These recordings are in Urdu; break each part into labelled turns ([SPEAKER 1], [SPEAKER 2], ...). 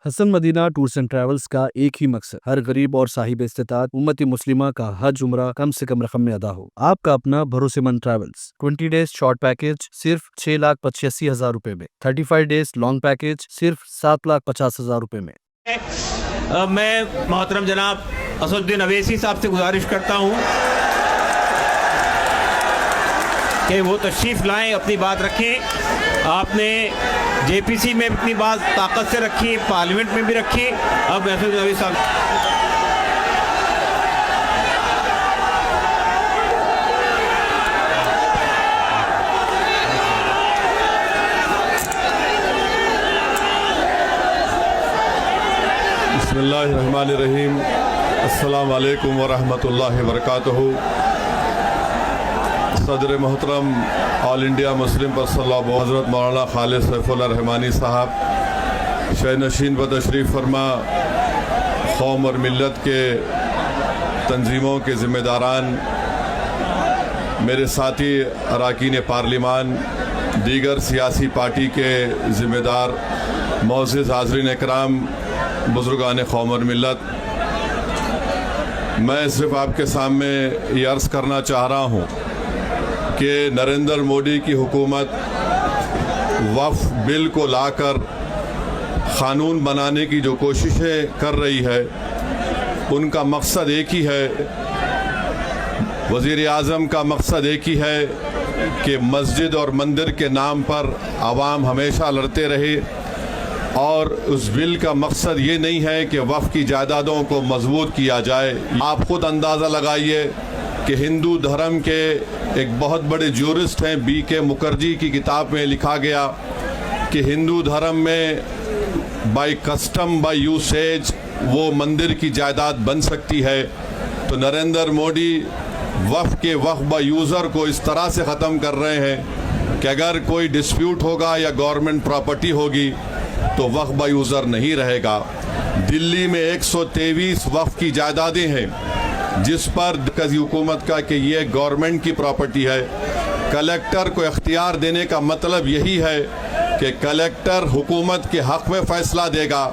[SPEAKER 1] Hasan Madina tours and travels کا ایک ہی مقصد، ہر غریب اور صاحب استطاعت امت مسلمہ کا حج عمرہ کم سے کم رقم میں ادا ہو۔ آپ کا اپنا بھروسے مند ٹریولز 20 ڈیز شارٹ پیکج صرف 6,85,000 روپے میں، 35 ڈیز لانگ پیکج صرف 7,50,000 روپے میں۔
[SPEAKER 2] میں محترم جناب اسد الدین اویسی صاحب سے گزارش کرتا ہوں کہ وہ تشریف لائیں، اپنی بات رکھیں۔ آپ نے جے پی سی میں اپنی بات طاقت سے رکھی، پارلیمنٹ میں بھی رکھی۔ اب اسد الدین اویسی صاحب
[SPEAKER 3] بسم اللہ الرحمن الرحیم۔ السلام علیکم ورحمۃ اللہ وبرکاتہ۔ صدر محترم آل انڈیا مسلم پرسنل لاء حضرت مولانا خالد سیف اللہ رحمانی صاحب، شہ نشین و تشریف فرما قوم اور ملت کے تنظیموں کے ذمہ داران، میرے ساتھی اراکین پارلیمان، دیگر سیاسی پارٹی کے ذمہ دار، معزز حاضرین اکرام، بزرگان قوم اور ملت، میں صرف آپ کے سامنے یہ عرض کرنا چاہ رہا ہوں کہ نریندر مودی کی حکومت وقف بل کو لا کر قانون بنانے کی جو کوششیں کر رہی ہے، ان کا مقصد ایک ہی ہے، وزیر اعظم کا مقصد ایک ہی ہے کہ مسجد اور مندر کے نام پر عوام ہمیشہ لڑتے رہے، اور اس بل کا مقصد یہ نہیں ہے کہ وقف کی جائیدادوں کو مضبوط کیا جائے۔ آپ خود اندازہ لگائیے کہ ہندو دھرم کے ایک بہت بڑے جورسٹ ہیں بی کے مکھرجی کی کتاب میں لکھا گیا کہ ہندو دھرم میں بائی کسٹم بائی یوسیج وہ مندر کی جائیداد بن سکتی ہے۔ تو نریندر مودی وقف کے وقف بائی یوزر کو اس طرح سے ختم کر رہے ہیں کہ اگر کوئی ڈسپیوٹ ہوگا یا گورنمنٹ پراپرٹی ہوگی تو وقف بائی یوزر نہیں رہے گا۔ دلی میں 123 وقف کی جائیدادیں ہیں جس پر مرکزی حکومت کا کہ یہ گورنمنٹ کی پراپرٹی ہے۔ کلیکٹر کو اختیار دینے کا مطلب یہی ہے کہ کلیکٹر حکومت کے حق میں فیصلہ دے گا۔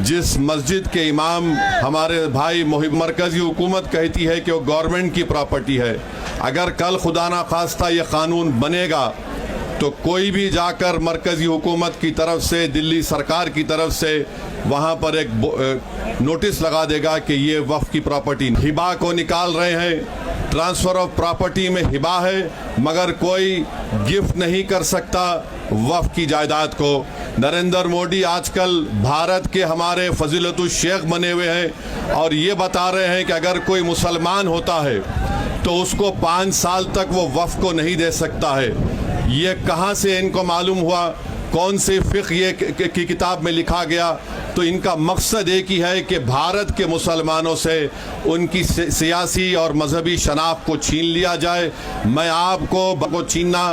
[SPEAKER 3] جس مسجد کے امام ہمارے بھائی مرکزی حکومت کہتی ہے کہ وہ گورنمنٹ کی پراپرٹی ہے، اگر کل خدا نخواستہ یہ قانون بنے گا تو کوئی بھی جا کر مرکزی حکومت کی طرف سے، دلی سرکار کی طرف سے وہاں پر ایک نوٹس لگا دے گا کہ یہ وقف کی پراپرٹی۔ ہبہ کو نکال رہے ہیں، ٹرانسفر آف پراپرٹی میں ہبہ ہے، مگر کوئی گفٹ نہیں کر سکتا وقف کی جائیداد کو۔ نریندر مودی آج کل بھارت کے ہمارے فضیلت الشیخ بنے ہوئے ہیں اور یہ بتا رہے ہیں کہ اگر کوئی مسلمان ہوتا ہے تو اس کو 5 سال تک وہ وقف کو نہیں دے سکتا ہے۔ یہ کہاں سے ان کو معلوم ہوا؟ کون سے فقہ یہ کی کتاب میں لکھا گیا؟ تو ان کا مقصد ایک ہی ہے کہ بھارت کے مسلمانوں سے ان کی سیاسی اور مذہبی شناخت کو چھین لیا جائے۔ میں آپ کو چھیننا،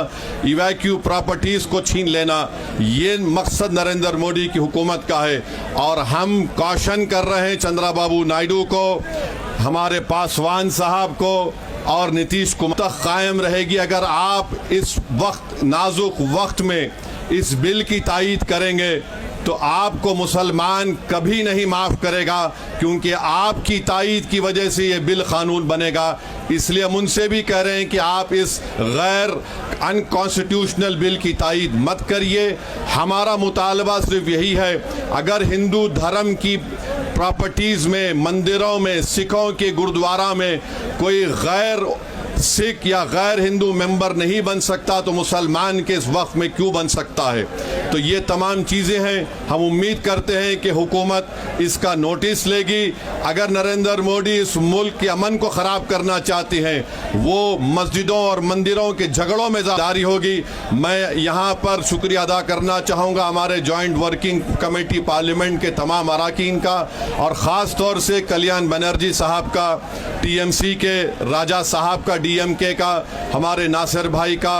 [SPEAKER 3] ایویکیو پراپرٹیز کو چھین لینا، یہ مقصد نریندر مودی کی حکومت کا ہے۔ اور ہم کوشن کر رہے ہیں چندرا بابو نائیڈو کو، ہمارے پاسوان صاحب کو اور نتیش کمار قائم رہے گی اگر آپ اس وقت نازک وقت میں اس بل کی تائید کریں گے تو آپ کو مسلمان کبھی نہیں معاف کرے گا، کیونکہ آپ کی تائید کی وجہ سے یہ بل قانون بنے گا۔ اس لیے ہم ان سے بھی کہہ رہے ہیں کہ آپ اس غیر انکانسٹیٹیوشنل بل کی تائید مت کریے۔ ہمارا مطالبہ صرف یہی ہے، اگر ہندو دھرم کی پراپرٹیز میں، مندروں میں، سکھوں کے گردوارہ میں کوئی غیر سکھ یا غیر ہندو ممبر نہیں بن سکتا تو مسلمان کے اس وقت میں کیوں بن سکتا ہے؟ تو یہ تمام چیزیں ہیں، ہم امید کرتے ہیں کہ حکومت اس کا نوٹس لے گی۔ اگر نریندر مودی اس ملک کے امن کو خراب کرنا چاہتے ہیں، وہ مسجدوں اور مندروں کے جھگڑوں میں جاری ہوگی۔ میں یہاں پر شکریہ ادا کرنا چاہوں گا ہمارے جوائنٹ ورکنگ کمیٹی پارلیمنٹ کے تمام اراکین کا، اور خاص طور سے کلیان بنرجی صاحب کا، ٹی ایم سی کے راجہ صاحب کا، ڈی ایم کے کا، ہمارے ناصر بھائی کا،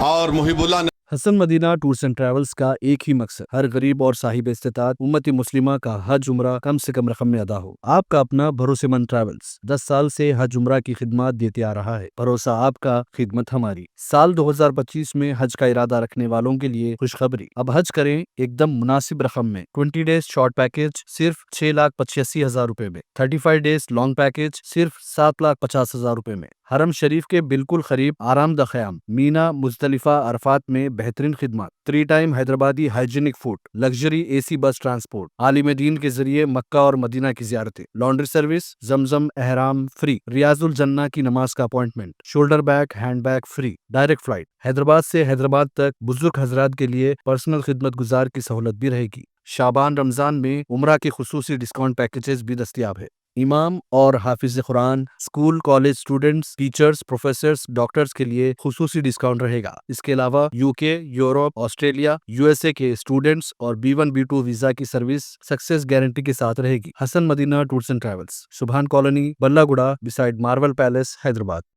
[SPEAKER 3] اور محب اللہ
[SPEAKER 1] حسن مدینہ ٹورز اینڈ ٹریولز کا ایک ہی مقصد ہر غریب اور صاحب استطاعت امت مسلمہ کا حج عمرہ کم سے کم رقم میں ادا ہو۔ آپ کا اپنا بھروسے مند ٹریولز 10 سال سے حج عمرہ کی خدمات دیتے آ رہا ہے۔ بھروسہ آپ کا، خدمت ہماری۔ سال 2025 میں حج کا ارادہ رکھنے والوں کے لیے خوشخبری، اب حج کریں ایک دم مناسب رقم میں۔ 20 ڈیز شارٹ پیکج صرف 6,85,000 روپے میں، 35 ڈیز لانگ پیکج صرف 7,50,000 روپے میں۔ حرم شریف کے بالکل قریب آرام دہ قیام، مینا، مزدلفہ، عرفات میں بہترین خدمات، 3 time Hyderabadi hygienic food, luxury A C bus transport, عالم دین کے ذریعے مکہ اور مدینہ کی زیارتیں، لانڈری سروس، زمزم احرام فری، ریاض الجنہ کی نماز کا appointment, shoulder bag hand bag free, direct flight Hyderabad سے حیدرآباد تک، بزرگ حضرات کے لیے پرسنل خدمت گزار کی سہولت بھی رہے گی۔ شعبان رمضان میں عمرہ کے خصوصی ڈسکاؤنٹ پیکیجز بھی دستیاب ہے۔ امام اور حافظ قرآن، school college students, teachers, professors, doctors کے لیے خصوصی ڈسکاؤنٹ رہے گا۔ اس کے علاوہ UK، یورپ، آسٹریلیا، USA کے اسٹوڈنٹس اور B1 B2 ویزا کی سروس سکسیس گارنٹی کے ساتھ رہے گی۔ حسن مدینہ ٹورز اینڈ ٹریولز، سبحان کالونی، بلہ گڑا، بسائڈ مارول پیلیس، حیدرآباد۔